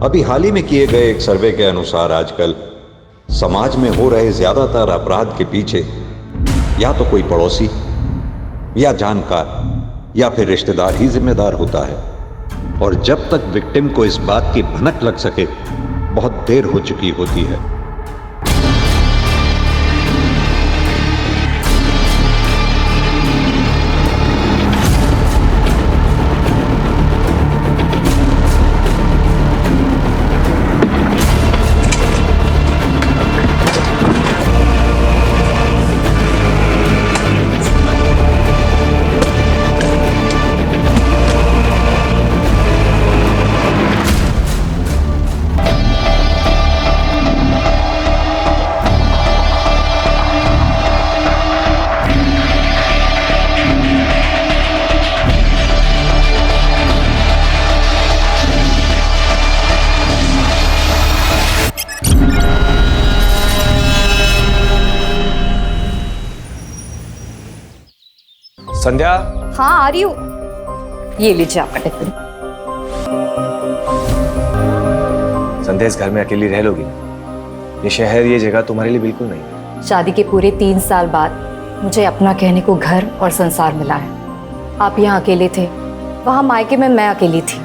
अभी हाल ही में किए गए एक सर्वे के अनुसार आजकल समाज में हो रहे ज्यादातर अपराध के पीछे या तो कोई पड़ोसी या जानकार या फिर रिश्तेदार ही जिम्मेदार होता है। और जब तक विक्टिम को इस बात की भनक लग सके बहुत देर हो चुकी होती है। संध्या। हाँ आ रही हूँ। ये लीजिए आपका टिफिन। संध्या, इस घर में अकेली रह लोगी? ये शहर, ये जगह तुम्हारे लिए बिल्कुल नहीं है। शादी के पूरे 3 साल बाद मुझे अपना कहने को घर और संसार मिला है। आप यहाँ अकेले थे, वहाँ मायके में मैं अकेली थी।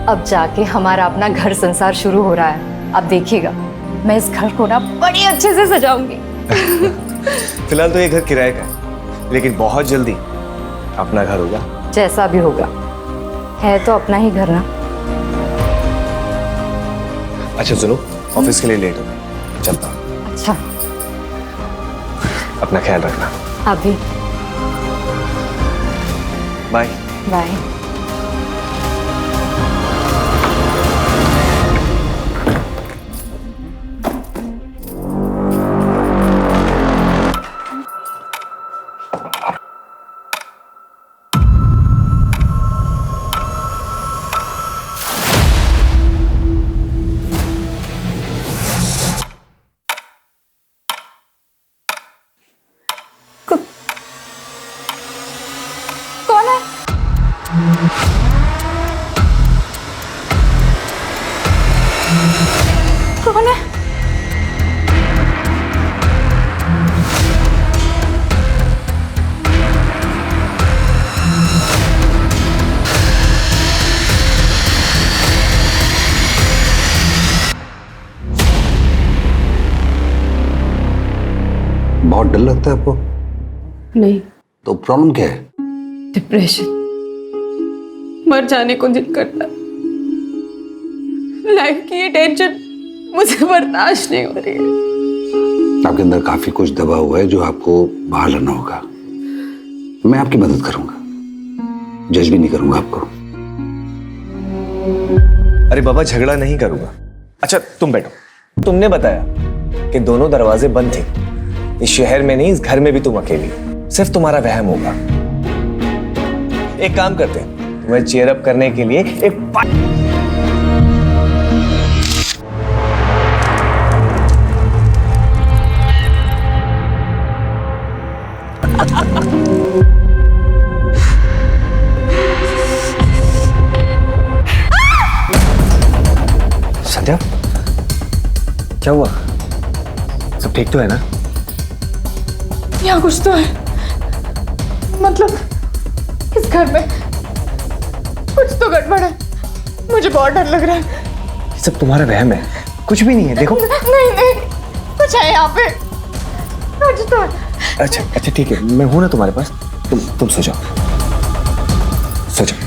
अब जाके हमारा अपना घर संसार शुरू हो रहा है। आप देखिएगा, मैं इस घर को ना बड़ी अच्छे से सजाऊंगी। फिलहाल तो ये घर किराए का है, लेकिन बहुत जल्दी अपना घर होगा। जैसा भी होगा, है तो अपना ही घर ना। अच्छा सुनो, ऑफिस के लिए लेट हो गई, चलता हूँ। अच्छा, अपना ख्याल रखना। आप भी। Bye bye. कौन है? कौन है? बहुत डर लगता है आपको? नहीं, तो प्रॉब्लम क्या है? डिप्रेशन। मर जाने को दिल करता। लाइफ की ये टेंशन मुझे बर्दाश्त नहीं हो रही है। आपके अंदर काफी कुछ दबा हुआ है जो आपको बाहर लाना होगा। मैं आपकी मदद करूंगा, जज भी नहीं करूंगा आपको। अरे बाबा, झगड़ा नहीं करूंगा। अच्छा तुम बैठो। तुमने बताया कि दोनों दरवाजे बंद थे। इस शहर में नहीं, इस घर में भी तुम अकेली। सिर्फ तुम्हारा वहम होगा। एक काम करते हैं, तुम्हें चीयर अप करने के लिए एक संध्या, क्या हुआ? सब ठीक तो है ना? यहाँ कुछ तो है, मतलब इस घर में कुछ तो गड़बड़ है। मुझे बहुत डर लग रहा है। ये सब तुम्हारा वहम है, कुछ भी नहीं है। देखो। नहीं नहीं, कुछ है यहाँ पे, कुछ तो है। अच्छा ठीक है, मैं हूं ना तुम्हारे पास। तुम सो जाओ, सो जाओ।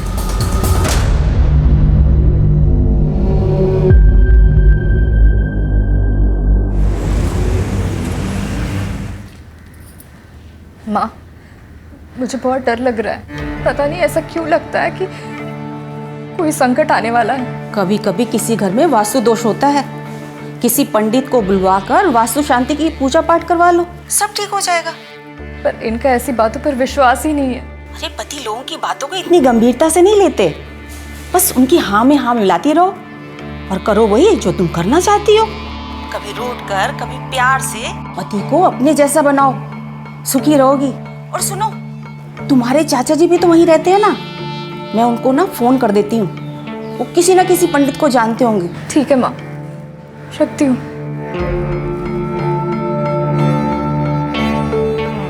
माँ, मुझे बहुत डर लग रहा है। पता नहीं ऐसा क्यों लगता है कि कोई संकट आने वाला है। कभी कभी किसी घर में वास्तु दोष होता है। किसी पंडित को बुलवाकर वास्तु शांति की पूजा पाठ करवा लो, सब ठीक हो जाएगा। पर इनका ऐसी बातों पर विश्वास ही नहीं है। अरे पति लोगों की बातों को इतनी गंभीरता से नहीं लेते। बस उनकी हाँ में हाँ मिलाती रहो और करो वही जो तुम करना चाहती हो। कभी रूठ कर, कभी प्यार से पति को अपने जैसा बनाओ, सुखी रहोगी। और सुनो, तुम्हारे चाचा जी भी तो वहीं रहते हैं ना, मैं उनको ना फोन कर देती हूँ। वो किसी ना किसी पंडित को जानते होंगे। ठीक है माँ, रखती हूँ।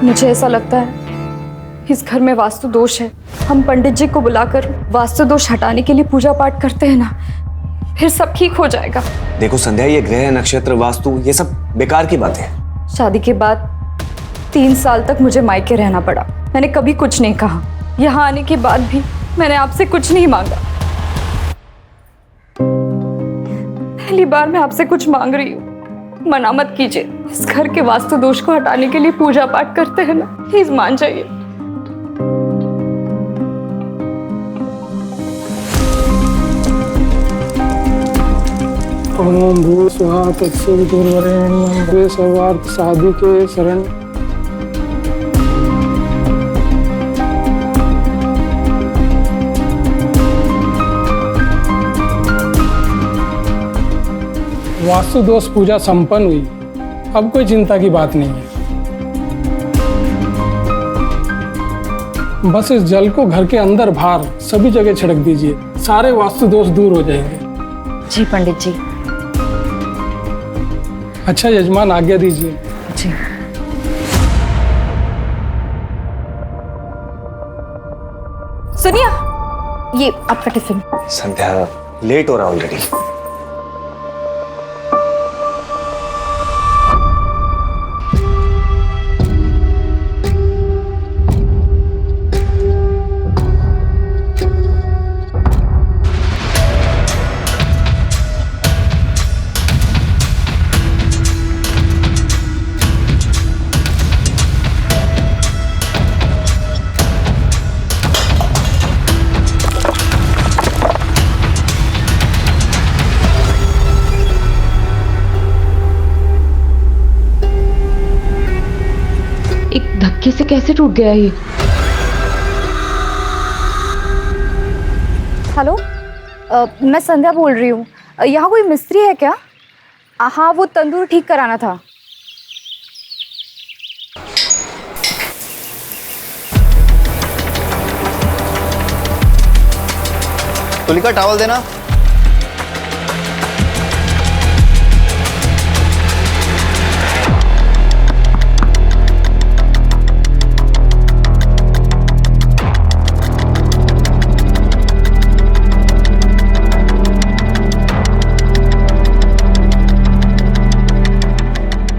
मुझे ऐसा लगता है इस घर में वास्तु दोष है। हम पंडित जी को बुलाकर वास्तु दोष हटाने के लिए पूजा पाठ करते हैं ना, फिर सब ठीक हो जाएगा। देखो संध्या, ये ग्रह नक्षत्र वास्तु ये सब बेकार की बातें हैं। शादी के बाद 3 साल तक मुझे मायके रहना पड़ा। मैंने कभी कुछ नहीं कहा। यहाँ आने के बाद भी मैंने आपसे कुछ नहीं मांगा। पहली बार मैं आपसे कुछ मांग रही हूँ, मना मत कीजिए। इस घर के वास्तु दोष को हटाने के लिए पूजा पाठ करते हैं ना, प्लीज मान जाइए। ओम भू स्वाहा तत्सवितुर्वरेण्यं भर्गो सर्वार्थ साधिके शरण। वास्तु दोष पूजा संपन्न हुई। अब कोई चिंता की बात नहीं है। बस इस जल को घर के अंदर बाहर सभी जगह छिड़क दीजिए, सारे वास्तु दोष दूर हो जाएंगे। जी पंडित जी। अच्छा यजमान, आज्ञा दीजिए। जी। सुनिए, ये आपका टिफिन। संध्या, लेट हो रहा ऑलरेडी। धक्के से कैसे टूट गया ये? हेलो, मैं संध्या बोल रही हूँ। यहाँ कोई मिस्त्री है क्या? हाँ, वो तंदूर ठीक कराना था। तुलिका, टॉवल देना।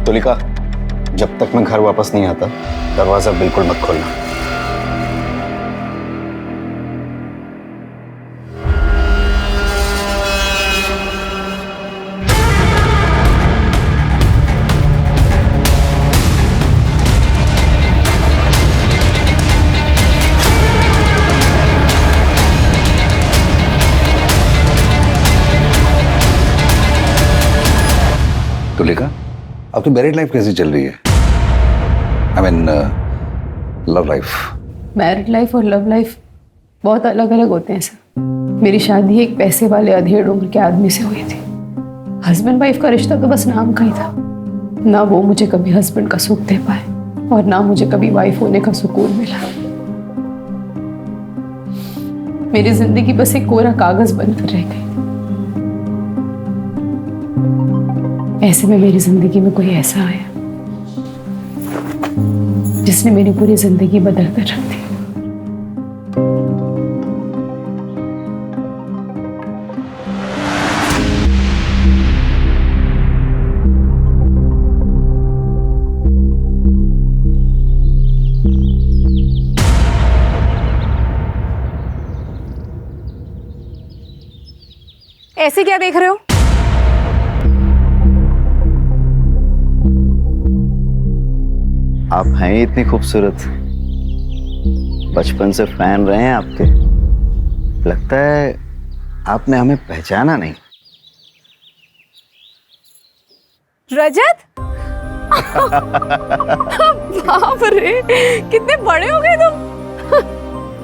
तुलिका, जब तक मैं घर वापस नहीं आता दरवाजा बिल्कुल मत खोलना। तुलिका, आपकी मैरिड लाइफ कैसी चल रही है? I mean love life. Married life और लव लाइफ बहुत अलग अलग होते हैं सर। मेरी शादी एक पैसे वाले अधेड़ उम्र के आदमी से हुई थी। हस्बैंड वाइफ का रिश्ता तो बस नाम का ही था। ना वो मुझे कभी हस्बैंड का सुख दे पाए और ना मुझे कभी वाइफ होने का सुकून मिला। मेरी जिंदगी बस एक कोरा कागज बनकर रह गई। ऐसे में मेरी जिंदगी में कोई ऐसा आया जिसने मेरी पूरी जिंदगी बदल कर रख दी। ऐसे क्या देख रहे हो? आप हैं ही इतनी खूबसूरत, बचपन से फैन रहे हैं आपके। लगता है आपने हमें पहचाना नहीं। रजत, बाप रे, कितने बड़े हो गए तुम।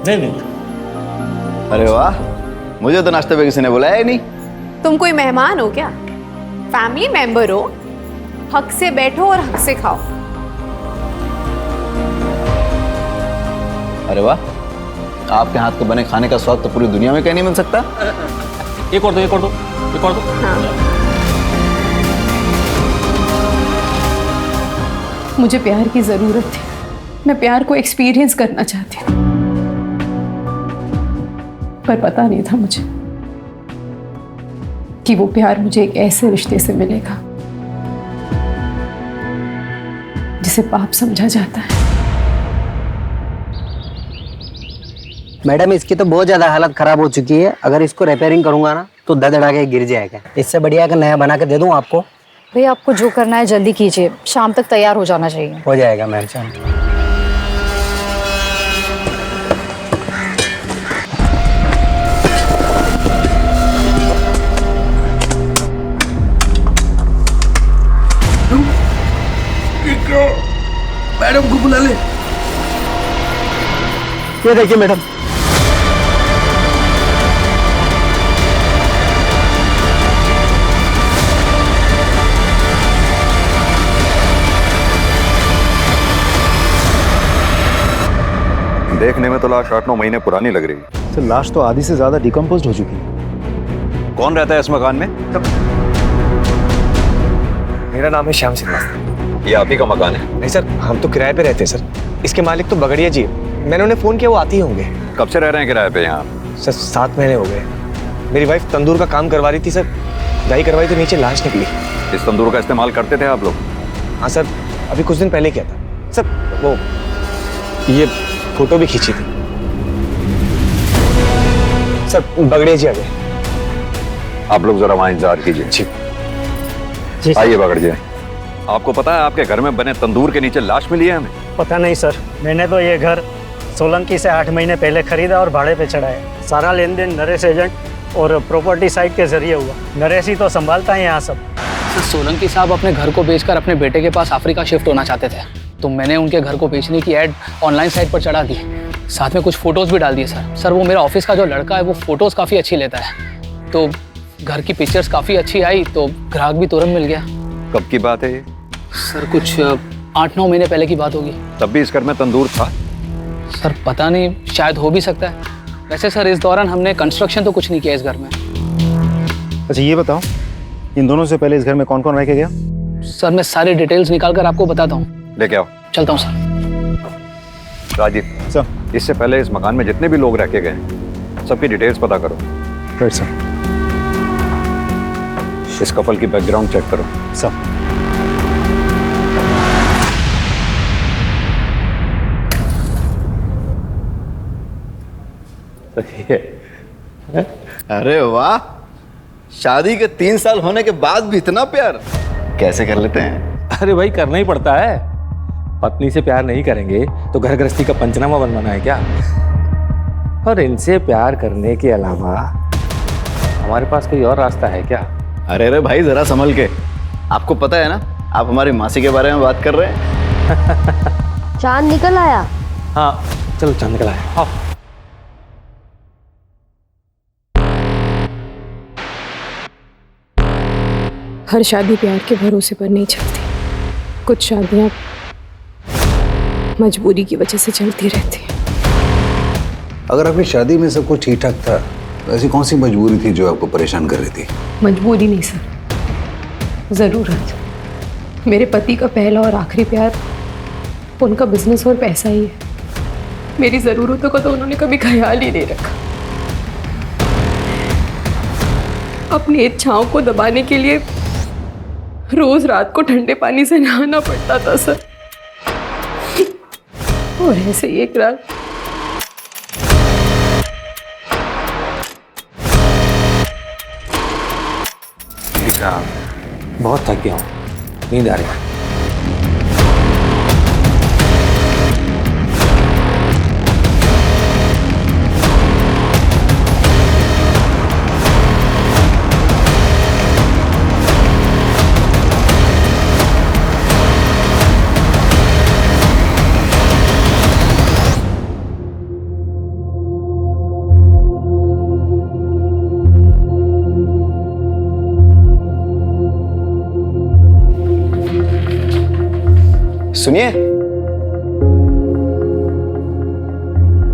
नहीं, अरे वाह, मुझे तो नाश्ते पे किसी ने बुलाया ही नहीं। तुम कोई मेहमान हो क्या? फैमिली मेंबर हो। हक से बैठो और हक से खाओ। अरे वाह, आपके हाथ के बने खाने का स्वाद तो पूरी दुनिया में कहीं नहीं मिल सकता। एक और दो, एक और दो, एक और दो। मुझे प्यार की ज़रूरत थी। मैं प्यार को एक्सपीरियंस करना चाहती थी, पर पता नहीं था मुझे कि वो प्यार मुझे एक ऐसे रिश्ते से मिलेगा जिसे पाप समझा जाता है। मैडम, इसकी तो बहुत ज्यादा हालत खराब हो चुकी है। अगर इसको रिपेयरिंग करूंगा ना तो धड़धड़ा के गिर जाएगा। इससे बढ़िया का नया बना के दे दूं आपको। भैया आपको जो करना है जल्दी कीजिए, शाम तक तैयार हो जाना चाहिए। हो जाएगा मैम, शाम। मैडम को बुला ले। ये देखिए मैडम, देखने में तो लाश 8-9 महीने पुरानी लग रही है। तो लाश तो आधी से ज्यादा डिकम्पोज हो चुकी है। कौन रहता है इस मकान में? मेरा नाम है श्याम श्रीवास्तव। ये आप ही का मकान है? नहीं सर, हम तो किराए पे रहते हैं सर। इसके मालिक तो बगड़िया जी है। मैंने उन्हें फोन किया, वो आती ही होंगे। कब से रह रहे हैं किराए पे यहाँ? सर 7 महीने हो गए। मेरी वाइफ तंदूर का काम करवा रही थी सर, दाई करवाई तो नीचे लाश निकली। इस तंदूर का इस्तेमाल करते थे आप लोग? हाँ सर, अभी कुछ दिन पहले किया था सर। वो ये फोटो भी खींची थी सर। बगड़िया जी आ गए। आप लोग जरा वहाँ इंतजार कीजिए। जी आइए बगड़ जी। आपको पता है आपके घर में बने तंदूर के नीचे लाश मिली है हमें? पता नहीं सर, मैंने तो ये घर सोलंकी से 8 महीने पहले खरीदा और भाड़े पे चढ़ाया। सारा लेन देन नरेश एजेंट और प्रॉपर्टी साइट के जरिए हुआ। नरेश ही तो संभालता है यहाँ सब। सर, सोलंकी साहब अपने घर को बेचकर अपने बेटे के पास अफ्रीका शिफ्ट होना चाहते थे, तो मैंने उनके घर को बेचने की ऐड ऑनलाइन साइट पर चढ़ा दी। साथ में कुछ फोटोज भी डाल दिए सर। वो मेरा ऑफिस का जो लड़का है वो फोटोज काफ़ी अच्छी लेता है, तो घर की पिक्चर्स काफ़ी अच्छी आई तो ग्राहक भी तुरंत मिल गया। कब की बात है ये? सर कुछ 8-9 महीने पहले की बात होगी। तब भी इस घर में तंदूर था? सर पता नहीं, शायद हो भी सकता है। वैसे सर इस दौरान हमने कंस्ट्रक्शन तो कुछ नहीं किया इस घर में। अच्छा ये बताओ, इन दोनों से पहले इस घर में कौन कौन रह के गया? सर मैं सारी डिटेल्स निकाल कर आपको बताता हूँ। लेके आओ। चलता हूँ सर। राजीव सर, इससे पहले इस मकान में जितने भी लोग रह के गए सबकी डिटेल्स पता करो। Right sir. इस कपल की बैकग्राउंड चेक करो। सर। अरे वाह, शादी के 3 साल होने के बाद भी इतना प्यार कैसे कर लेते हैं? अरे भाई करना ही पड़ता है। पत्नी से प्यार नहीं करेंगे तो घर गृहस्थी का पंचनामा बनवाना है क्या? और इनसे प्यार करने के अलावा हमारे पास कोई और रास्ता है क्या? अरे भाई जरा संभल के। आपको पता है ना, आप हमारी मासी के बारे में बात कर रहे हैं। चांद निकल आया। हाँ चलो, चांद निकल आया। आओ। हर शादी प्यार के भरोसे पर नहीं चलती। कुछ शादियां मजबूरी की वजह से चलती रहती हैं। अगर आपकी शादी में सब कुछ ठीक ठाक था तो ऐसी कौन सी मजबूरी थी जो आपको परेशान कर रही थी? मजबूरी नहीं सर, ज़रूरत। मेरे पति का पहला और आखिरी प्यार उनका बिजनेस और पैसा ही है। मेरी ज़रूरतों का तो उन्होंने कभी ख्याल ही नहीं रखा। अपनी इच्छाओं को दबाने के लिए रोज रात को ठंडे पानी से नहाना पड़ता था सर। और ऐसे ही एक रात बहुत थक गया हूँ, नींद आ रही है। सुनिए,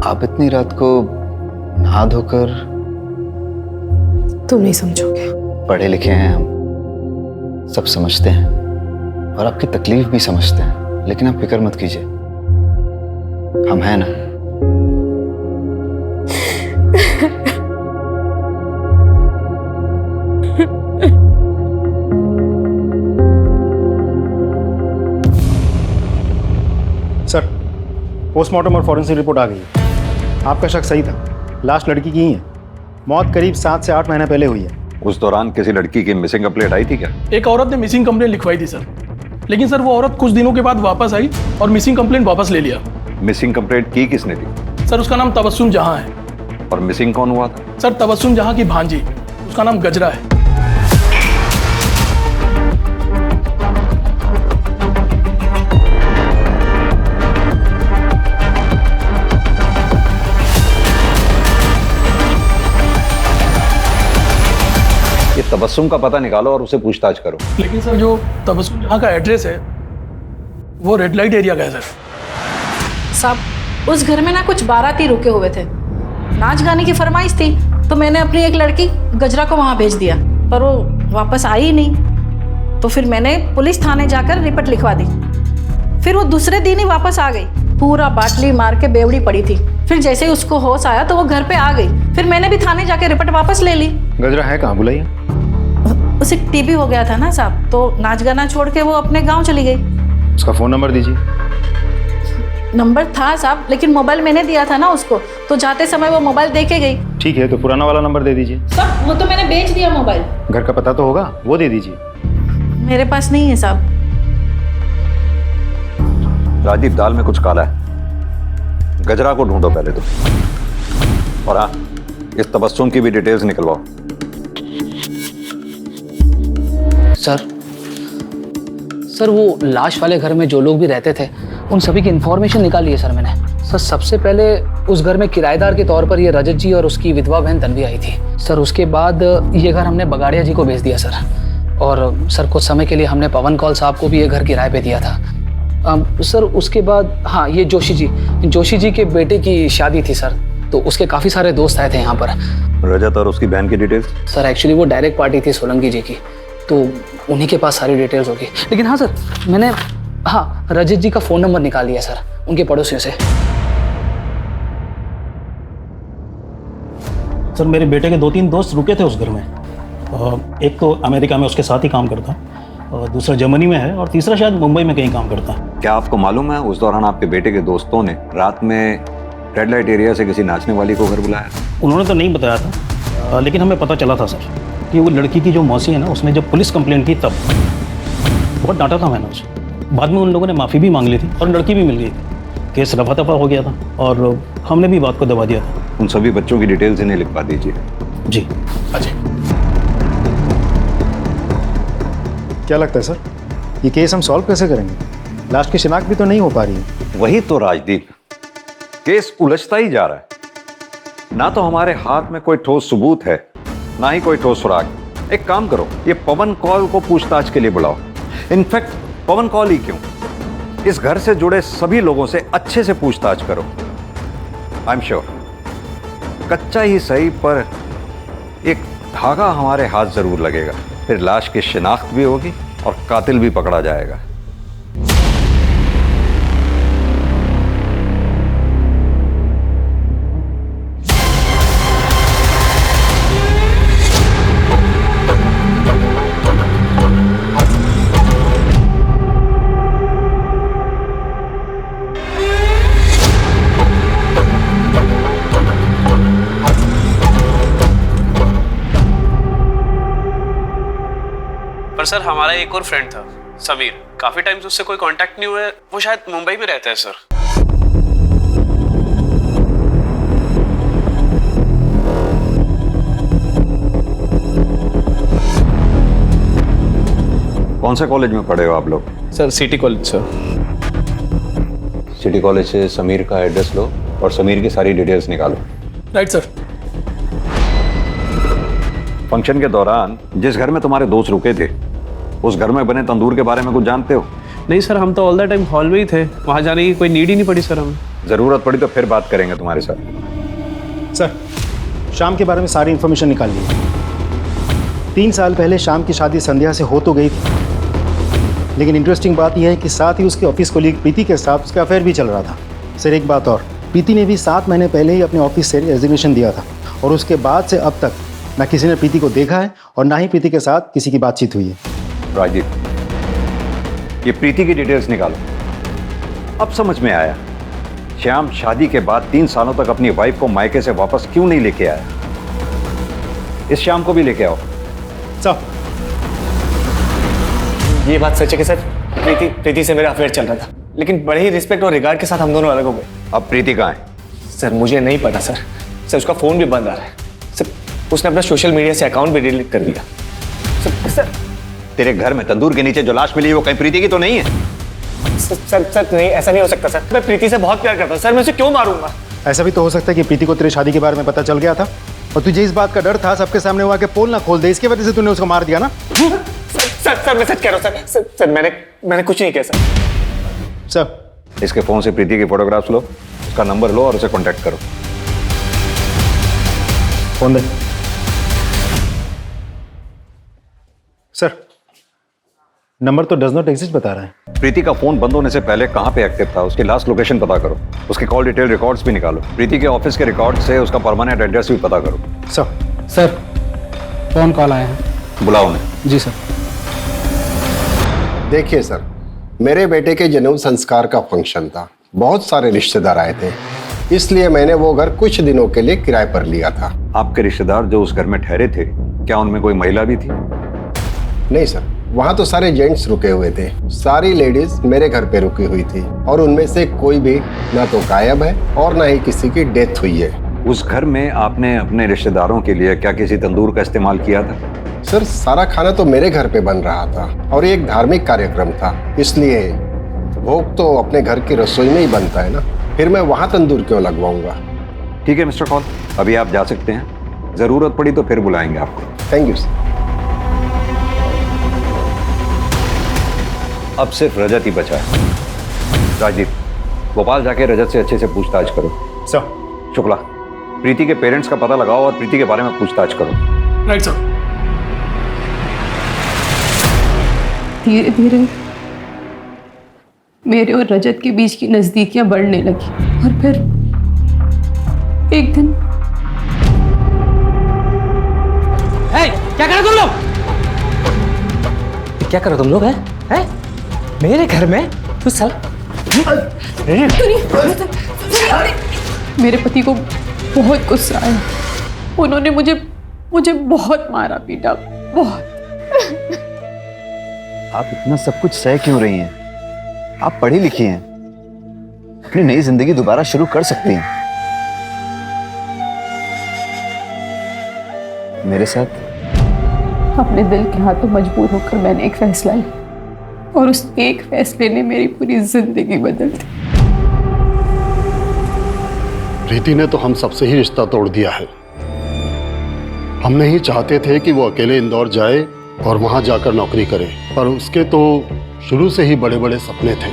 आप इतनी रात को नहा धोकर तुम नहीं समझोगे। पढ़े लिखे हैं हम, सब समझते हैं और आपकी तकलीफ भी समझते हैं, लेकिन आप फिक्र मत कीजिए, हम हैं ना। सर, पोस्टमार्टम और फॉरेंसिक रिपोर्ट आ गई है। आपका शक सही था, लाश लड़की की ही है। मौत करीब 7 से 8 महीने पहले हुई है। उस दौरान किसी लड़की की मिसिंग कंप्लेंट आई थी क्या? एक औरत ने मिसिंग कंप्लेंट लिखवाई थी सर, लेकिन सर वो औरत कुछ दिनों के बाद वापस आई और मिसिंग कंप्लेंट वापस ले लिया। मिसिंग कंप्लेंट की किसने दी? सर उसका नाम तबस्सुम जहां है। और मिसिंग कौन हुआ था? सर तबस्सुम जहां की भांजी, उसका नाम गजरा है। ये तबस्सुम का पता निकालो और उसे पूछताछ करो। लेकिन सर जो तबस्सुम जहां का एड्रेस है वो रेड लाइट एरिया का है सर। साहब उस घर में ना कुछ बाराती रुके हुए थे, नाच गाने की फरमाइश थी, तो मैंने अपनी एक लड़की गजरा को वहां भेज दिया, पर वो वापस आई ही नहीं। तो फिर मैंने पुलिस थाने जाकर रिपोर्ट लिखवा दी। फिर वो दूसरे दिन ही वापस आ गई, पूरा बाटली मार के बेवड़ी पड़ी थी। फिर जैसे ही उसको होश आया तो वो घर पे आ गई। फिर मैंने भी थाने जाके रिपोर्ट वापस ले ली। गजरा है कहाँ, बुलाइए। उसे टीबी हो गया था ना साहब, तो नाच गाना छोड़ के वो अपने गाँव चली गई। उसका फ़ोन नंबर दीजिए। नंबर था साहब, लेकिन मोबाइल मैंने दिया था ना उसको, तो जाते समय वो मोबाइल दे के गई। ठीक है, तो पुराना वाला नंबर दे दीजिए। साहब वो तो मैंने बेच दिया मोबाइल। घर का पता तो होगा, वो दे दीजिए। मेरे पास नहीं है साहब। राजीव, दाल में कुछ काला है, गजरा को ढूंढो पहले तो। और हाँ, इस तबस्सुम की भी डिटेल्स निकलवाओ। सर वो लाश वाले घर में जो लोग भी रहते थे उन सभी की इन्फॉर्मेशन निकाली है सर मैंने। सर सबसे पहले उस घर में किराएदार के तौर पर ये रजत जी और उसकी विधवा बहन तन्वी आई थी सर। उसके बाद ये घर हमने बगाड़िया जी को बेच दिया सर। और सर कुछ समय के लिए हमने पवन कौल साहब को भी ये घर किराए पे दिया था। सर उसके बाद हाँ, ये जोशी जी के बेटे की शादी थी सर, तो उसके काफ़ी सारे दोस्त आए थे यहाँ पर। रजत और उसकी बहन की डिटेल्स? सर एक्चुअली वो डायरेक्ट पार्टी थी सोलंकी जी की, तो उन्हीं के पास सारी डिटेल्स होगी। लेकिन हाँ सर, मैंने हाँ रजत जी का फ़ोन नंबर निकाल लिया सर उनके पड़ोसियों से। सर मेरे बेटे के 2-3 दोस्त रुके थे उस घर में। एक तो अमेरिका में उसके साथ ही काम करता, और दूसरा जर्मनी में है, और तीसरा शायद मुंबई में कहीं काम करता। क्या आपको मालूम है उस दौरान आपके बेटे के दोस्तों ने रात में रेड लाइट एरिया से किसी नाचने वाली को घर बुलाया? उन्होंने तो नहीं बताया था, लेकिन हमें पता चला था सर कि वो लड़की की जो मौसी है ना, उसने जब पुलिस कंप्लेंट की तब बहुत डांटा था मैंने उसे। बाद में उन लोगों ने माफ़ी भी मांग ली थी और लड़की भी मिल गई थी। केस रफा दफा हो गया था और हमने भी बात को दबा दिया था। उन सभी बच्चों की डिटेल्स इन्हें लिखवा दीजिए। जी। अजय, क्या लगता है सर, ये केस हम सॉल्व कैसे करेंगे? लास्ट की शिनाख्त भी तो नहीं हो पा रही है। वही तो राजदीप, केस उलझता ही जा रहा है। ना तो हमारे हाथ में कोई ठोस सबूत है, ना ही कोई ठोस सुराग। एक काम करो, ये पवन कौल को पूछताछ के लिए बुलाओ। इनफैक्ट पवन कौल ही क्यों, इस घर से जुड़े सभी लोगों से अच्छे से पूछताछ करो। आई एम श्योर कच्चा ही सही पर एक धागा हमारे हाथ जरूर लगेगा। फिर लाश की शिनाख्त भी होगी और कातिल भी पकड़ा जाएगा। पर सर हमारा एक और फ्रेंड था समीर, काफी टाइम से उससे कोई कांटेक्ट नहीं हुआ है। वो शायद मुंबई में रहता है सर। कौन से कॉलेज में पढ़े हो आप लोग? Sir city college sir. City college से समीर का एड्रेस लो और समीर की सारी डिटेल्स निकालो। Right sir. फंक्शन के दौरान जिस घर में तुम्हारे दोस्त रुके थे, उस घर में बने तंदूर के बारे में कुछ जानते हो? नहीं सर, हम तो ऑल द टाइम हॉल में ही थे, वहां जाने की कोई नीड ही नहीं पड़ी सर हमें। जरूरत पड़ी तो फिर बात करेंगे तुम्हारे साथ। सर शाम के बारे में सारी इन्फॉर्मेशन निकाल ली। 3 साल पहले शाम की शादी संध्या से हो तो गई थी, लेकिन इंटरेस्टिंग बात यह है कि साथ ही उसके ऑफिस कोलीग प्रीति के साथ उसका अफेयर भी चल रहा था। सर एक बात और, प्रीति ने भी 7 महीने पहले ही अपने ऑफिस से रेजिग्नेशन दिया था और उसके बाद से अब तक ना किसी ने प्रीति को देखा है और ना ही प्रीति के साथ किसी की बातचीत हुई है। राजीव, ये प्रीति की डिटेल्स निकालो। अब समझ में आया श्याम शादी के बाद 3 सालों तक अपनी वाइफ को मायके से वापस क्यों नहीं लेके आया। इस श्याम को भी लेके आओ। सब ये बात सच है कि सर प्रीति से मेरा अफेयर चल रहा था, लेकिन बड़े ही रिस्पेक्ट और रिगार्ड के साथ हम दोनों अलग हो गए। अब प्रीति कहाँ है? सर मुझे नहीं पता सर उसका फोन भी बंद आ रहा है सर। उसने अपना सोशल मीडिया से अकाउंट भी डिलीट कर दिया सर। तेरे घर में तंदूर के नीचे जो लाश मिली वो कहीं प्रीति की तो नहीं है? सर नहीं, ऐसा नहीं हो सकता सर। मैं प्रीति से बहुत प्यार करता हूँ सर, मैं उसे क्यों मारूंगा? ऐसा भी तो हो सकता है कि प्रीति को तेरी शादी के बारे में पता चल गया था और तुझे इस बात का डर था सबके सामने हुआ कि पोल ना खोल दे, इसकी वजह से तूने उसको मार दिया ना। सर मैं सच कह रहा हूँ सर मैंने कुछ नहीं किया सर। इसके फोन से प्रीति की फोटोग्राफ्स लो, उसका नंबर लो और उसे कांटेक्ट करो। फोन दे। सर नंबर तो डज नॉट एग्जिस्ट बता रहा है। प्रीति का फोन बंद होने से पहले कहां पे एक्टिव था, उसकी लास्ट लोकेशन पता करो, उसके कॉल डिटेल रिकॉर्ड्स भी निकालो, प्रीति के ऑफिस के रिकॉर्ड से उसका परमानेंट एड्रेस भी पता करो। सर फोन कॉल आया है, बुलाओ उन्हें। जी सर। देखिए सर, मेरे बेटे के जन्म संस्कार का फंक्शन था, बहुत सारे रिश्तेदार आए थे, इसलिए मैंने वो घर कुछ दिनों के लिए किराए पर लिया था। आपके रिश्तेदार जो उस घर में ठहरे थे, क्या उनमें कोई महिला भी थी? नहीं सर, वहाँ तो सारे जेंट्स रुके हुए थे, सारी लेडीज मेरे घर पे रुकी हुई थी और उनमें से कोई भी ना तो गायब है और ना ही किसी की डेथ हुई है। उस घर में आपने अपने रिश्तेदारों के लिए क्या किसी तंदूर का इस्तेमाल किया था? सर सारा खाना तो मेरे घर पे बन रहा था और ये एक धार्मिक कार्यक्रम था, इसलिए भोग तो अपने घर की रसोई में ही बनता है ना, फिर मैं वहाँ तंदूर क्यों लगवाऊंगा। ठीक है मिस्टर कॉल, अभी आप जा सकते हैं, जरूरत पड़ी तो फिर बुलाएंगे आपको। Thank you sir. अब सिर्फ रजत ही बचा है। राजीव, भोपाल जाके रजत से अच्छे से पूछताछ करो। सर। शुक्ला, प्रीति के पेरेंट्स का पता लगाओ और प्रीति के बारे में पूछताछ करो। Right sir. धीरे धीरे मेरे और रजत के बीच की नजदीकियां बढ़ने लगी और फिर एक दिन क्या करो तुम लोग? क्या करो तुम लोग? हैं? मेरे घर में तू साल मेरे पति को बहुत गुस्सा आया, उन्होंने मुझे बहुत मारा पीटा, बहुत। आप इतना सब कुछ सह क्यों रही हैं? आप पढ़ी लिखी हैं, अपनी नई जिंदगी दोबारा शुरू कर सकती हैं। मेरे साथ अपने दिल के हाथों मजबूर होकर मैंने एक फैसला लिया और उस एक फैसले ने मेरी पूरी जिंदगी बदल दी। प्रीति ने तो हम सबसे ही रिश्ता तोड़ दिया है। हम नहीं चाहते थे कि वो अकेले इंदौर जाए और वहां जाकर नौकरी करे, पर उसके तो शुरू से ही बड़े बड़े सपने थे,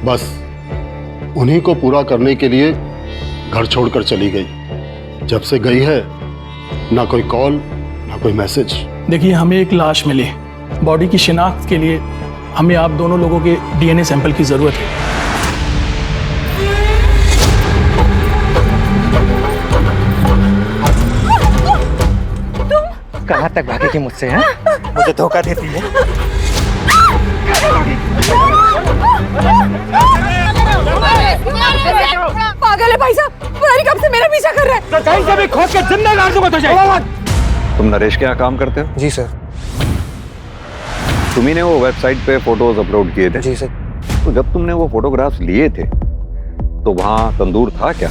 बस उन्हीं को पूरा करने के लिए घर छोड़कर चली गई। जब से गई है ना कोई कॉल ना कोई मैसेज। देखिए, हमें एक लाश मिली, बॉडी की शिनाख्त के लिए हमें आप दोनों लोगों के डीएनए सैंपल की जरूरत है। कहाँ तक भागेगी मुझसे? हैं? मुझे धोखा देती है। पागल है भाई साहब, पुरानी कब से मेरा पीछा कर रहा है। तो कहीं से भी खोद के जिंदा गाड़ दूंगा तुझे। तुम नरेश के यहाँ काम करते हो? जी सर। तुम्ही ने वो वेबसाइट पे फोटोज अपलोड किए थे? जी सर। तो जब तुमने वो फोटोग्राफ्स लिए थे तो वहाँ तंदूर था क्या?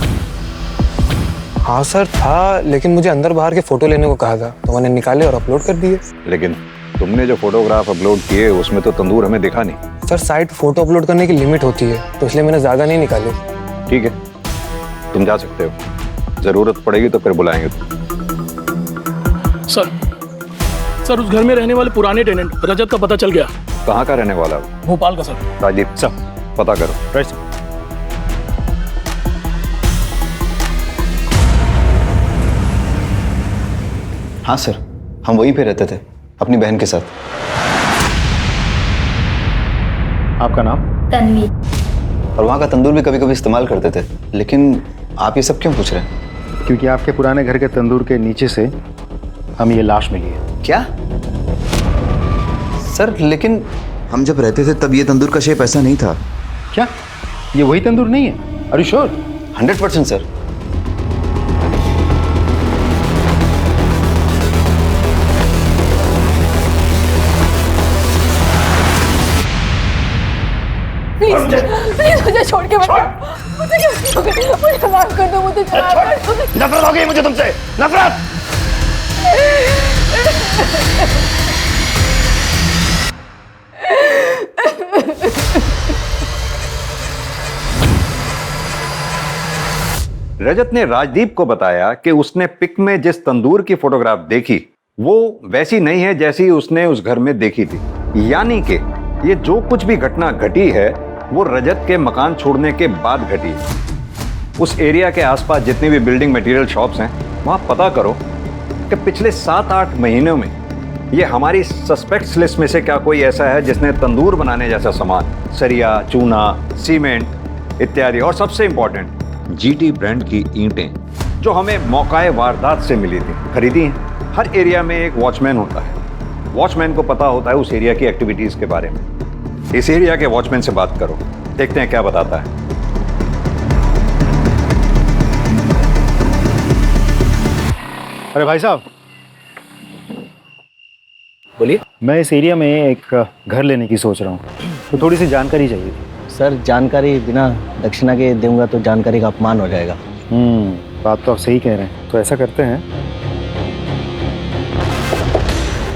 हाँ सर था, लेकिन मुझे अंदर बाहर के फोटो लेने को कहा था तो मैंने निकाले और अपलोड कर दिए। लेकिन तुमने जो फोटोग्राफ अपलोड किए उसमें तो तंदूर हमें दिखा नहीं। सर साइट फोटो अपलोड करने की लिमिट होती है तो इसलिए मैंने ज्यादा नहीं निकाले। ठीक है, तुम जा सकते हो, जरूरत पड़ेगी तो फिर बुलाएंगे। सर उस घर में रहने वाले पुराने टेनेंट रजत का पता चल गया। कहाँ का रहने वाला? भोपाल का सर। राजीव सर पता करो। Right sir. हाँ सर, हम वहीं पे रहते थे अपनी बहन के साथ। आपका नाम? तन्वी। और वहाँ का तंदूर भी कभी कभी इस्तेमाल करते थे। लेकिन आप ये सब क्यों पूछ रहे हैं? क्योंकि आपके पुराने घर के तंदूर के नीचे से हमें ये लाश मिली है। क्या सर? लेकिन हम जब रहते थे तब ये तंदूर का शेप ऐसा नहीं था। क्या ये वही तंदूर नहीं है? Are you sure? 100% sir. Please मुझे छोड़ के मत जाओ। मुझे माफ कर दो, मुझे नफरत हो गई मुझे तुमसे, नफरत। रजत ने राजदीप को बताया कि उसने पिक में जिस तंदूर की फोटोग्राफ देखी वो वैसी नहीं है जैसी उसने उस घर में देखी थी। यानी कि ये जो कुछ भी घटना घटी है वो रजत के मकान छोड़ने के बाद घटी है। उस एरिया के आसपास जितनी भी बिल्डिंग मटेरियल शॉप्स हैं वहां पता करो कि पिछले 7-8 महीनों में ये हमारी सस्पेक्ट्स लिस्ट में से क्या कोई ऐसा है जिसने तंदूर बनाने जैसा सामान, सरिया, चूना, सीमेंट इत्यादि, और सबसे इंपॉर्टेंट जीटी ब्रांड की ईंटें जो हमें मौकाए वारदात से मिली थी, खरीदी हैं। हर एरिया में एक वॉचमैन होता है। वॉचमैन को पता होता है उस एरिया की एक्टिविटीज के बारे में। इस एरिया के वॉचमैन से बात करो, देखते हैं क्या बताता है। अरे भाई साहब, बोलिए। मैं इस एरिया में एक घर लेने की सोच रहा हूँ, तो थोड़ी सी जानकारी चाहिए थी। सर जानकारी बिना दक्षिणा के दूंगा तो जानकारी का अपमान हो जाएगा। बात तो आप सही कह रहे हैं। तो ऐसा करते हैं,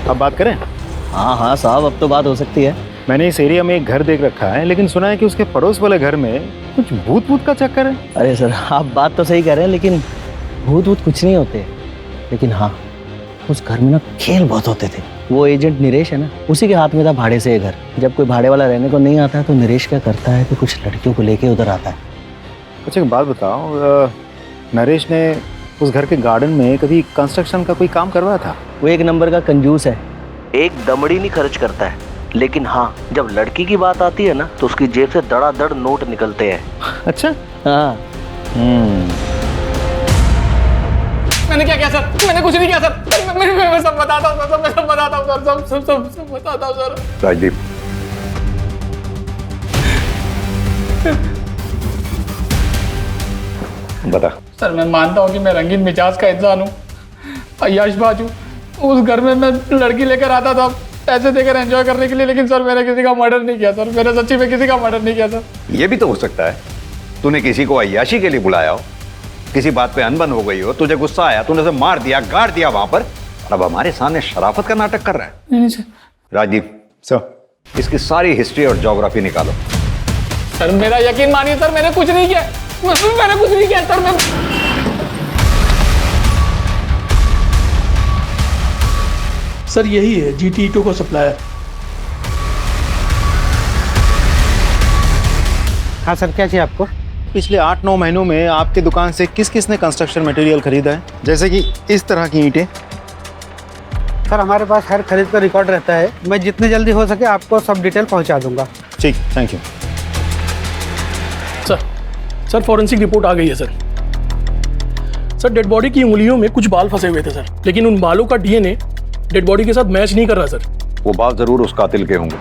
अब बात करें? हाँ हाँ साहब, अब तो बात हो सकती है। मैंने इस एरिया में एक घर देख रखा है, लेकिन सुना है कि उसके पड़ोस वाले घर में कुछ भूत भूत का चक्कर है। अरे सर आप बात तो सही कह रहे हैं, लेकिन भूत भूत कुछ नहीं होते। लेकिन हाँ, उस घर में ना खेल बहुत होते थे। वो एजेंट नरेश है ना, उसी के हाथ में था भाड़े से ये घर। जब कोई भाड़े वाला रहने को नहीं आता है तो नरेश क्या करता है कि कुछ लड़कियों को लेके उधर आता है। अच्छा एक बात बताओ, नरेश ने उस घर के गार्डन में कभी कंस्ट्रक्शन का कोई काम करवाया था? वो एक नंबर का कंजूस है, एक दमड़ी नहीं खर्च करता है। लेकिन हाँ, जब लड़की की बात आती है ना तो उसकी जेब से धड़ाधड़ नोट निकलते हैं। अच्छा। हाँ। मैंने क्या किया सर? मैंने कुछ नहीं किया सर। मैं सब बताता हूँ सर, मैं सब बताता हूँ सर, सब बताता हूँ सर। राजदीप, बता। सर मैं मानता हूँ कि मैं रंगीन मिजाज का इंसान हूँ, अय्याशबाज हूँ। उस घर में मैं लड़की लेकर आता था पैसे देकर एंजॉय करने के लिए, लेकिन सर मैंने किसी का मर्डर नहीं किया सर। मैंने सच्ची में किसी का मर्डर नहीं किया सर। ये भी तो हो सकता है तूने किसी को अय्याशी के लिए बुलाया हो, किसी बात पे अनबन हो गई हो, तुझे गुस्सा आया, तूने उसे मार दिया, गाड़ दिया वहां पर, अब हमारे सामने शराफत का नाटक कर रहा है। नहीं सर। राजीव सर, इसकी सारी हिस्ट्री और ज्योग्राफी निकालो। सर मेरा यकीन मानिए सर, मैंने कुछ नहीं किया। मैंने कुछ नहीं किया सर। मैं सर यही है जीटी ईंटों का सप्लायर। हाँ सर, क्या चाहिए आपको? पिछले 8-9 महीनों में आपके दुकान से किस किस ने कंस्ट्रक्शन मटेरियल खरीदा है, जैसे कि इस तरह की ईंटें? सर हमारे पास हर खरीद का रिकॉर्ड रहता है। मैं जितनी जल्दी हो सके आपको सब डिटेल पहुंचा दूंगा। ठीक, thank you. Sir forensic report आ गई है सर। सर डेड बॉडी की उंगलियों में कुछ बाल फंसे हुए थे सर, लेकिन उन बालों का डीएनए डेड बॉडी के साथ मैच नहीं कर रहा सर। वो बाल जरूर उस कातिल के होंगे।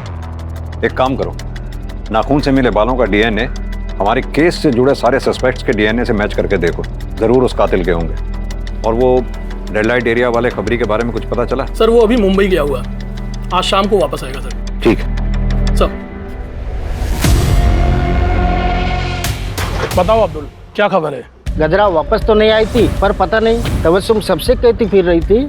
एक काम करो, नाखून से मिले बालों का डीएनए हमारे केस से जुड़े सारे सस्पेक्ट्स के डीएनए से मैच करके देखो, जरूर उस कातिल के होंगे। और वो रेड लाइट एरिया वाले खबरी के बारे में कुछ पता चला? सर वो अभी मुंबई गया हुआ, आज शाम को वापस आएगा सर। ठीक है सर। बताओ अब्दुल, क्या खबर है? गजरा वापस तो नहीं आई थी, पर पता नहीं तबस्सुम सबसे कहती फिर रही थी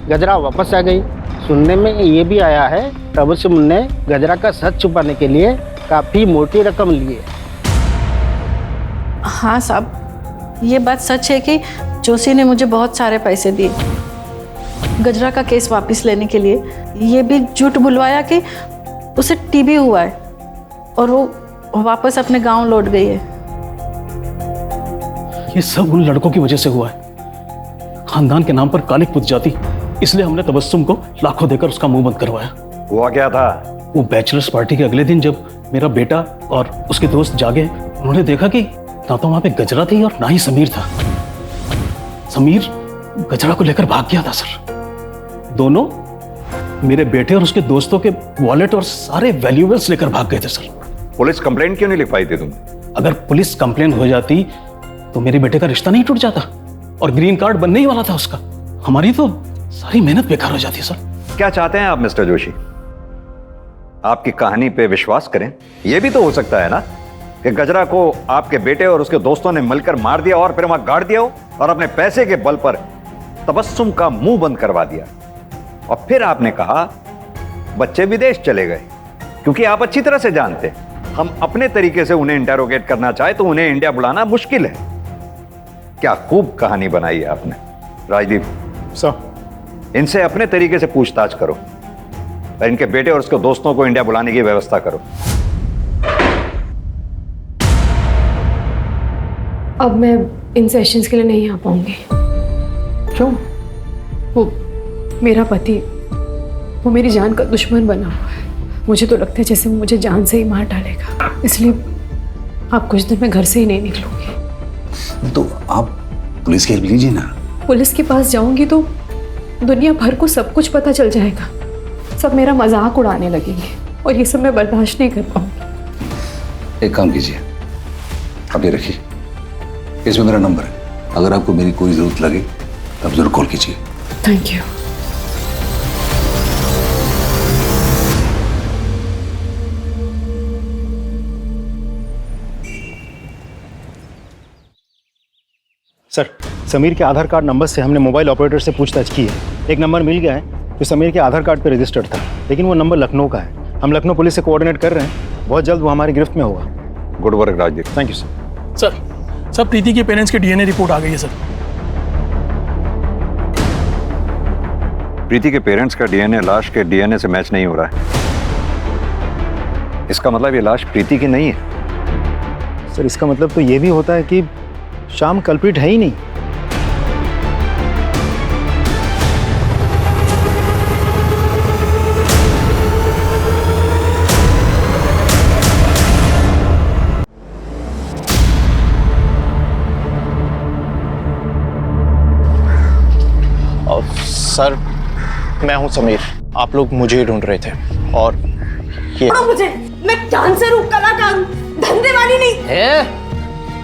गजरा वापस आ गई। सुनने में ये भी आया है तबस्सुम ने गजरा का सच छुपाने के लिए काफी मोटी रकम ली है। हाँ साहब, ये बात सच है कि जोशी ने मुझे बहुत सारे पैसे दिए गजरा का केस वापस लेने के लिए। ये भी झूठ बुलवाया कि उसे टीबी हुआ है और वो वापस अपने गांव लौट गई है। ये सब उन लड़कों की वजह से हुआ है। खानदान के नाम पर कालिक पुत जाती इसलिए हमने तबस्सुम को लाखों देकर उसका मुंह बंद करवाया। हुआ क्या था? वो बैचलर्स पार्टी के अगले दिन जब मेरा बेटा और उसके दोस्त जागे, उन्होंने देखा कि ना तो वहां पे गजरा थी और ना ही समीर था। समीर गजरा को लेकर भाग गया था सर। दोनों मेरे बेटे और उसके दोस्तों के वॉलेट और सारे वैल्यूएबल्स लेकर भाग गए थे सर। पुलिस कंप्लेंट क्यों नहीं लिख पाई थी तुम? अगर पुलिस कंप्लेंट हो जाती तो मेरे बेटे का रिश्ता नहीं टूट जाता और ग्रीन कार्ड बनने ही वाला था उसका। हमारी तो सारी मेहनत बेकार हो जाती सर। क्या चाहते हैं आप मिस्टर जोशी? आपकी कहानी पे विश्वास करें? यह भी तो हो सकता है ना कि गजरा को आपके बेटे और उसके दोस्तों ने मिलकर मार दिया और फिर वहां गाड़ दिया हो और अपने पैसे के बल पर तबस्सुम का मुंह बंद करवा दिया, और फिर आपने कहा बच्चे विदेश चले गए, क्योंकि आप अच्छी तरह से जानते हैं हम अपने तरीके से उन्हें इंटेरोगेट करना चाहे तो उन्हें इंडिया बुलाना मुश्किल है। क्या खूब कहानी बनाई है आपने। राजदीप सर, इनसे अपने तरीके से पूछताछ करो और इनके बेटे और उसके दोस्तों को इंडिया बुलाने की व्यवस्था करो। अब मैं इन सेशंस के लिए नहीं आ पाऊंगी। क्यों? वो मेरा पति, वो मेरी जान का दुश्मन बना हुआ है। मुझे तो लगता है जैसे वो मुझे जान से ही मार डालेगा, इसलिए आप कुछ दिन में घर से ही नहीं निकलूंगी। तो आप पुलिस की हेल्प लीजिए ना। पुलिस के पास जाऊंगी तो दुनिया भर को सब कुछ पता चल जाएगा, सब मेरा मजाक उड़ाने लगेंगे और ये सब मैं बर्दाश्त नहीं कर पाऊंगी। एक काम कीजिए, आप ये रखिए, इसमें मेरा नंबर है, अगर आपको मेरी कोई जरूरत लगे तब जरूर कॉल कीजिए। Thank you. सर, समीर के आधार कार्ड नंबर से हमने मोबाइल ऑपरेटर से पूछताछ की है। एक नंबर मिल गया है जो समीर के आधार कार्ड पर रजिस्टर्ड था, लेकिन वो नंबर लखनऊ का है। हम लखनऊ पुलिस से कोऑर्डिनेट कर रहे हैं, बहुत जल्द वो हमारी गिरफ्त में होगा। Good work Rajdeep. Thank you sir. Sir Preeti के पेरेंट्स की डीएनए रिपोर्ट आ गई है सर। प्रीति के पेरेंट्स का डीएनए लाश के डीएनए से मैच नहीं हो रहा है। इसका मतलब ये लाश प्रीति की नहीं है। सर, इसका मतलब तो ये भी होता है कि शाम कल्प्रिट है ही नहीं। सर, मैं हूं समीर, आप लोग मुझे ही ढूंढ रहे थे और ये मुझे, मैं डांसर हूँ, कलाकार हूँ, धंधे वाली नहीं।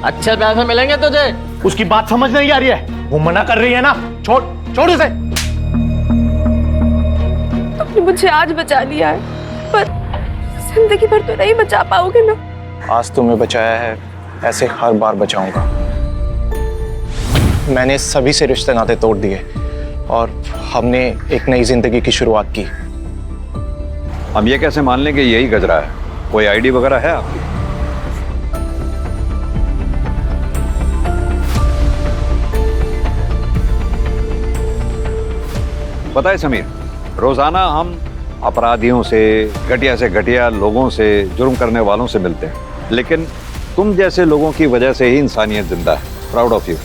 अच्छे पैसे मिलेंगे तुझे। उसकी बात समझ नहीं आ रही है, वो मना कर रही है ना। छोड़ छोड़ उसे। तुमने मुझे आज बचा लिया है, पर जिंदगी भर तो नहीं बचा पाओगे ना। आज तुम्हें बचाया है, ऐसे हर बार बचाऊंगा। मैंने सभी से रिश्ते नाते तोड़ दिए और हमने एक नई जिंदगी की शुरुआत की। हम ये कैसे मान लें कि यही गजरा है? कोई आईडी वगैरह है आपकी? पता है समीर, रोजाना हम अपराधियों से, घटिया लोगों से, जुर्म करने वालों से मिलते हैं, लेकिन तुम जैसे लोगों की वजह से ही इंसानियत जिंदा है। Proud of you.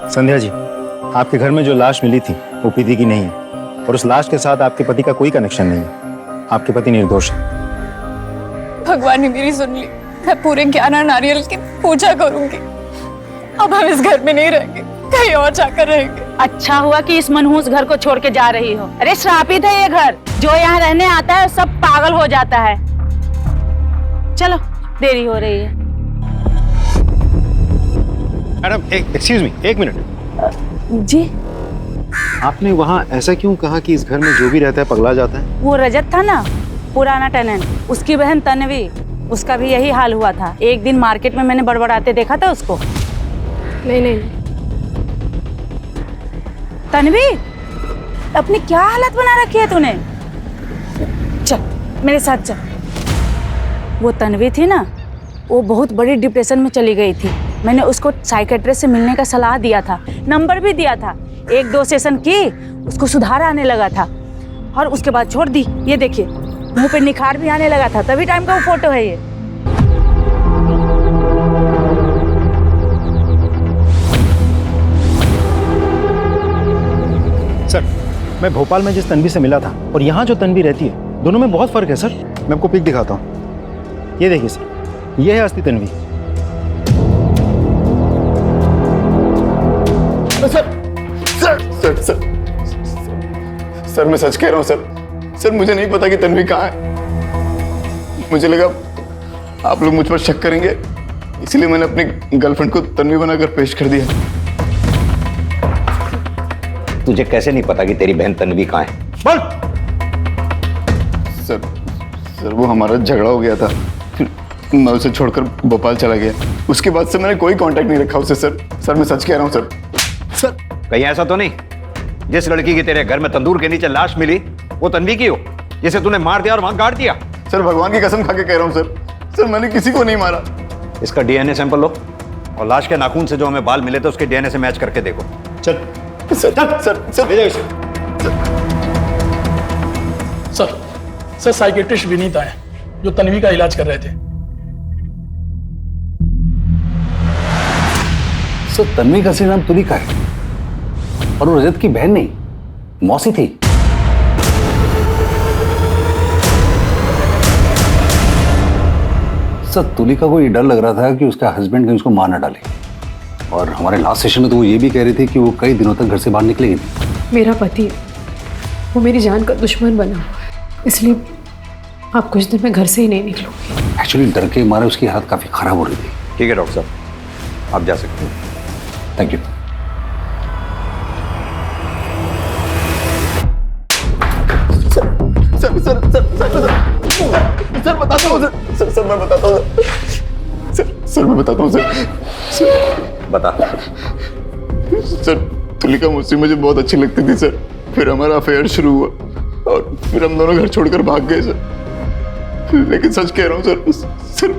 Sandhya ji, आपके घर में जो लाश मिली थी वो प्रीति की नहीं है, और उस लाश के साथ आपके पति का कोई कनेक्शन नहीं है। आपके पति निर्दोष है। भगवान ने मेरी सुन ली। मैं पूरे 11 नारियल की पूजा करूंगी। अब हम इस घर में नहीं रहेंगे, कहीं और जाकर रहेंगे। अच्छा हुआ कि इस मनहूस घर को छोड़ के जा रही हो। अरे श्रापित है ये घर, जो यहाँ रहने आता है सब पागल हो जाता है। चलो, देरी हो रही है। मैडम, एक्सक्यूज मी, एक मिनट। जी, आपने वहाँ ऐसा क्यों कहा कि इस घर में जो भी रहता है पगला जाता है? वो रजत था ना, पुराना टेनेंट, उसकी बहन तन्वी, उसका भी यही हाल हुआ था। एक दिन मार्केट में मैंने बड़बड़ाते देखा था उसको। नहीं। तन्वी, अपनी क्या हालत बना रखी है तूने? चल मेरे साथ चल। वो तन्वी थी ना, वो बहुत बड़ी डिप्रेशन में चली गई थी। मैंने उसको साइकेट्रिस्ट से मिलने का सलाह दिया था, नंबर भी दिया था। 1-2 सेशन की, उसको सुधार आने लगा था और उसके बाद छोड़ दी। ये देखिए, मुंह पे निखार भी आने लगा था, तभी टाइम का वो फोटो है ये। सर, मैं भोपाल में जिस तन्वी से मिला था और यहाँ जो तन्वी रहती है, दोनों में बहुत फर्क है सर। मैं आपको पिक दिखाता हूँ। ये देखिए सर, ये है असली तन्वी। सर मैं सच कह रहा हूँ सर, मुझे नहीं पता कि तन्वी कहाँ है। मुझे लगा आप लोग मुझ पर शक करेंगे, इसलिए मैंने अपनी गर्लफ्रेंड को तन्वी बनाकर पेश कर दिया। तुझे कैसे नहीं पता कि तेरी बहन तन्वी कहाँ है? बोल। सर वो हमारा झगड़ा हो गया था, फिर मैं उसे छोड़कर भोपाल चला गया। उसके बाद से मैंने कोई कांटेक्ट नहीं रखा उससे सर मैं सच कह रहा हूँ सर। कहीं ऐसा तो नहीं जिस लड़की की तेरे घर में तंदूर के नीचे लाश मिली वो तन्वी की हो, जिसे तूने मार दिया और वहां गाड़ दिया? सर भगवान की कसम खा के कह रहा हूँ सर मैंने किसी को नहीं मारा। इसका डीएनए सैंपल लो और लाश के नाखून से जो हमें बाल मिले थे उसके डीएनए से मैच करके देखो। सर साइकेट्रिस्ट विनीत आए जो तन्वी का इलाज कर रहे थे। सर तन्वी का असली नाम तुलिका है और वो रजत की बहन नहीं, मौसी थी। सर तुलिका को ये डर लग रहा था कि उसका हस्बैंड कहीं उसको मार न डाले, और हमारे लास्ट सेशन में तो वो ये भी कह रही थी कि वो कई दिनों तक घर से बाहर निकलेगी नहीं। मेरा पति है, वो मेरी जान का दुश्मन बना हुआ है, इसलिए आप कुछ दिन में घर से ही नहीं निकलूंगी। एक्चुअली डर के मारे उसकी हालत काफी खराब हो रही थी। ठीक है डॉक्टर साहब, आप जा सकते हैं। Thank you. सर बताता हूँ सर मैं बताता हूँ सर मैं बताता हूँ सर। बता। सर तुलिका मुझे बहुत अच्छी लगती थी सर, फिर हमारा अफेयर शुरू हुआ और फिर हम दोनों घर छोड़कर भाग गए सर। लेकिन सच कह रहा हूँ सर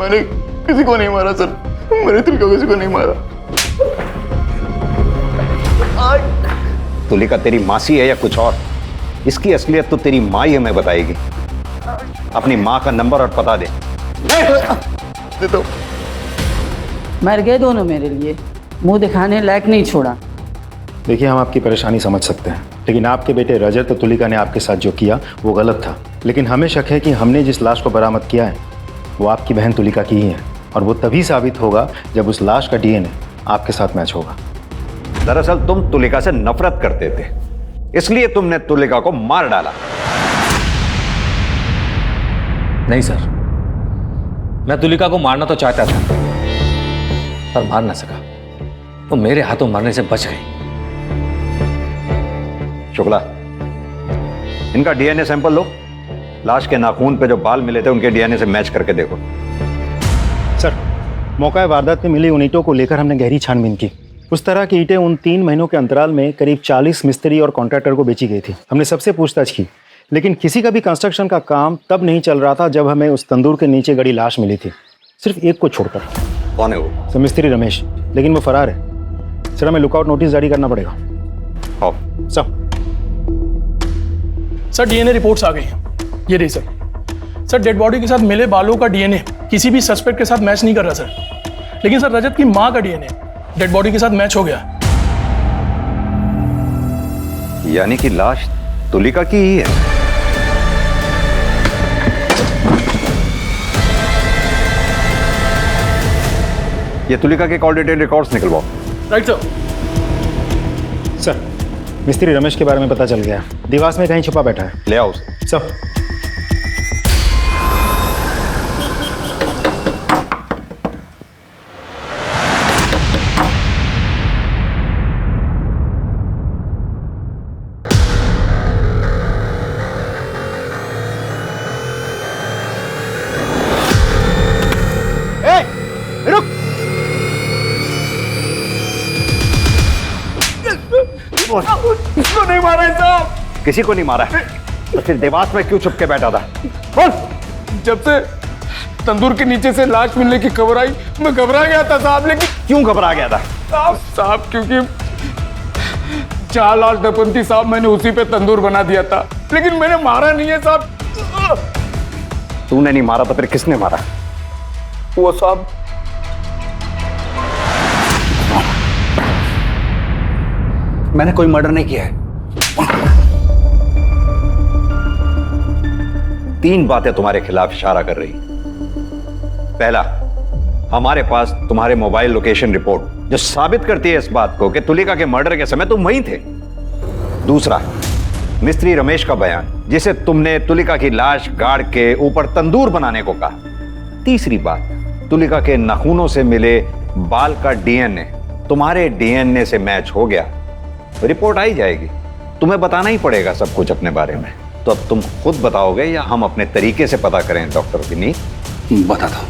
मैंने किसी को नहीं मारा सर, मैंने तुलिका को किसी को नहीं मारा। तुलिका तेरी मासी है या कुछ और? इसकी असलियत तो तेरी माँ ही हमें बताएगी। अपनी माँ का नंबर और पता दे। दो। मर गए दोनों मेरे लिए, मुंह दिखाने लायक नहीं छोड़ा। देखिए हम आपकी परेशानी समझ सकते हैं, लेकिन आपके बेटे रजत और तुलिका ने आपके साथ जो किया वो गलत था। लेकिन हमें शक है कि हमने जिस लाश को बरामद किया है वो आपकी बहन तुलिका की ही है, और वो तभी साबित होगा जब उस लाश का डीएनए आपके साथ मैच होगा। दरअसल तुम तुलिका से नफरत करते थे, इसलिए तुमने तुलिका को मार डाला। नहीं सर, मैं तुलिका को मारना तो चाहता था पर मार ना सका, वो मेरे हाथों मरने से बच गई। शुक्ला, इनका डीएनए सैंपल लो, लाश के नाखून पे जो बाल मिले थे उनके डीएनए से मैच करके देखो। सर मौका वारदात में मिली उन ईंटों को लेकर हमने गहरी छानबीन की। उस तरह की ईंटें उन 3 महीनों के अंतराल में करीब 40 मिस्त्री और कॉन्ट्रैक्टर को बेची गई थी। हमने सबसे पूछताछ की, लेकिन किसी का भी कंस्ट्रक्शन का काम तब नहीं चल रहा था जब हमें उस तंदूर के नीचे गड़ी लाश मिली थी, सिर्फ एक को छोड़कर। कौन है वो? सर मिस्त्री रमेश, लेकिन वो फरार है। सर हमें लुकआउट नोटिस जारी करना पड़ेगा। आओ। सर डीएनए रिपोर्ट्स आ गई हैं, ये रही सर डेड बॉडी के साथ मिले बालों का डीएनए किसी भी सस्पेक्ट के साथ मैच नहीं कर रहा सर, लेकिन सर रजत की मां का डीएनए डेड बॉडी के साथ मैच हो गया। यानी कि लाश तुलिका की ही है। ये तुलिका के कॉल डिटेल रिकॉर्ड्स निकलवाओ। राइट सर मिस्त्री रमेश के बारे में पता चल गया, दीवार में कहीं छुपा बैठा है। ले आओ उसे। सर इसको नहीं मारा है साहब। किसी को नहीं मारा है, तो फिर देवास में क्यों छुप के बैठा था? बोल। जब से तंदूर के नीचे से लाश मिलने की खबर आई मैं घबरा गया था साहब। लेकिन क्यों घबरा गया था? साहब क्योंकि 4 लाश दफन थी साहब, मैंने उसी पे तंदूर बना दिया था, लेकिन मैंने मारा नहीं है साहब। तूने नहीं मारा तो फिर किसने मारा? वो सब मैंने कोई मर्डर नहीं किया है। 3 बातें तुम्हारे खिलाफ इशारा कर रही। पहला, हमारे पास तुम्हारे मोबाइल लोकेशन रिपोर्ट जो साबित करती है इस बात को कि तुलिका के मर्डर के समय तुम वहीं थे। दूसरा, मिस्त्री रमेश का बयान जिसे तुमने तुलिका की लाश गाड़ के ऊपर तंदूर बनाने को कहा। तीसरी बात, तुलिका के नाखूनों से मिले बाल का डीएनए तुम्हारे डीएनए से मैच हो गया। रिपोर्ट आई जाएगी, तुम्हें बताना ही पड़ेगा सब कुछ अपने बारे में। तो अब तुम खुद बताओगे या हम अपने तरीके से पता करें डॉक्टर विनीत? बताता हूं।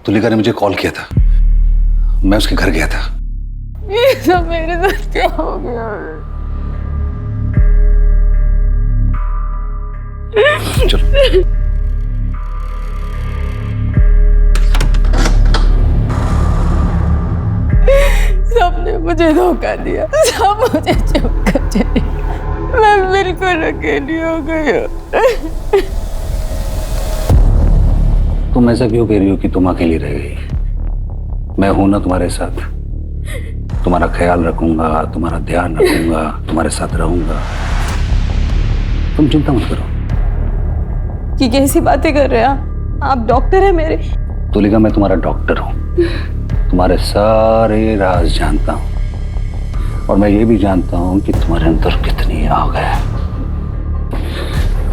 तुलिका ने मुझे कॉल किया था, मैं उसके घर गया था। ये सब मेरे साथ क्या हो गया? चलो। सबने मुझे धोखा दिया, सब मुझे चुप कर चले। मैं बिल्कुल अकेली हो गई हूँ। तुम ऐसा क्यों कह रही हो कि तुम अकेली रह गई? मैं हूं ना तुम्हारे साथ, तुम्हारा ख्याल रखूंगा, तुम्हारा ध्यान रखूंगा, तुम्हारे साथ रहूंगा। तुम चिंता मत करो। कि कैसी बातें कर रहे हैं आप डॉक्टर हैं मेरे। तुलिका, मैं तुम्हारा डॉक्टर हूं, तुम्हारे सारे राज जानता हूं और मैं ये भी जानता हूं कि तुम्हारे अंदर कितनी आग है।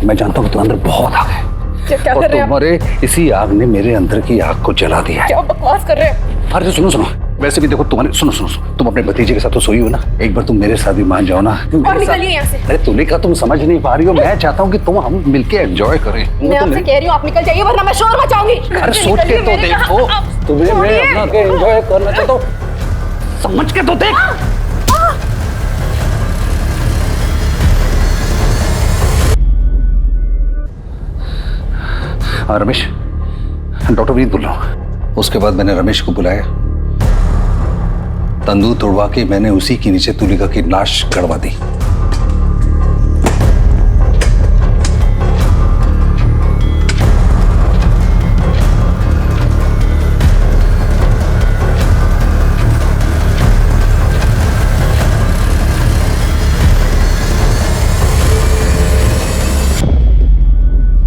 मैं जानता हूं कि तुम्हारे अंदर बहुत आग है। क्या कर और रहे हैं आप? तुम्हारे इसी आग ने मेरे अंदर की आग को जला दिया है। क्या बकवास कर रहे हैं? अरे सुनो, वैसे भी देखो तुम्हारे सुनो, तुम अपने भतीजे के साथ तो सोई हो ना, एक बार तुम मेरे साथ भी मान जाओ ना। और निकलिए यहाँ से। अरे तुलिका, तुम समझ नहीं पा रही हो, मैं चाहता हूँ कि तुम हम मिलके एंजॉय करें। मैं आपसे कह रही हूँ आप निकल जाइए वरना मैं शोर मचाऊंगी। अरे सोच के तो देखो, तुम्हें मैं अपना के एंजॉय करना चाहता हूँ, समझ के तो देख। हाँ रमेश, डॉक्टर विनीत बोल रहा हूँ। उसके बाद मैंने रमेश को बुलाया, तंदूर तोड़वा के मैंने उसी के नीचे तुलिका की लाश गड़वा दी।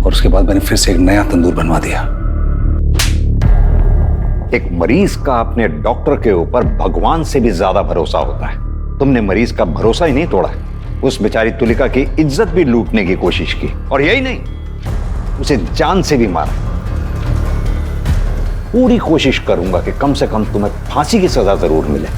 और उसके बाद मैंने फिर से एक नया तंदूर बनवा दिया। एक मरीज का अपने डॉक्टर के ऊपर भगवान से भी ज्यादा भरोसा होता है। तुमने मरीज का भरोसा ही नहीं तोड़ा, उस बेचारी तुलिका की इज्जत भी लूटने की कोशिश की, और यही नहीं, उसे जान से भी मारा। पूरी कोशिश करूंगा कि कम से कम तुम्हें फांसी की सजा जरूर मिले।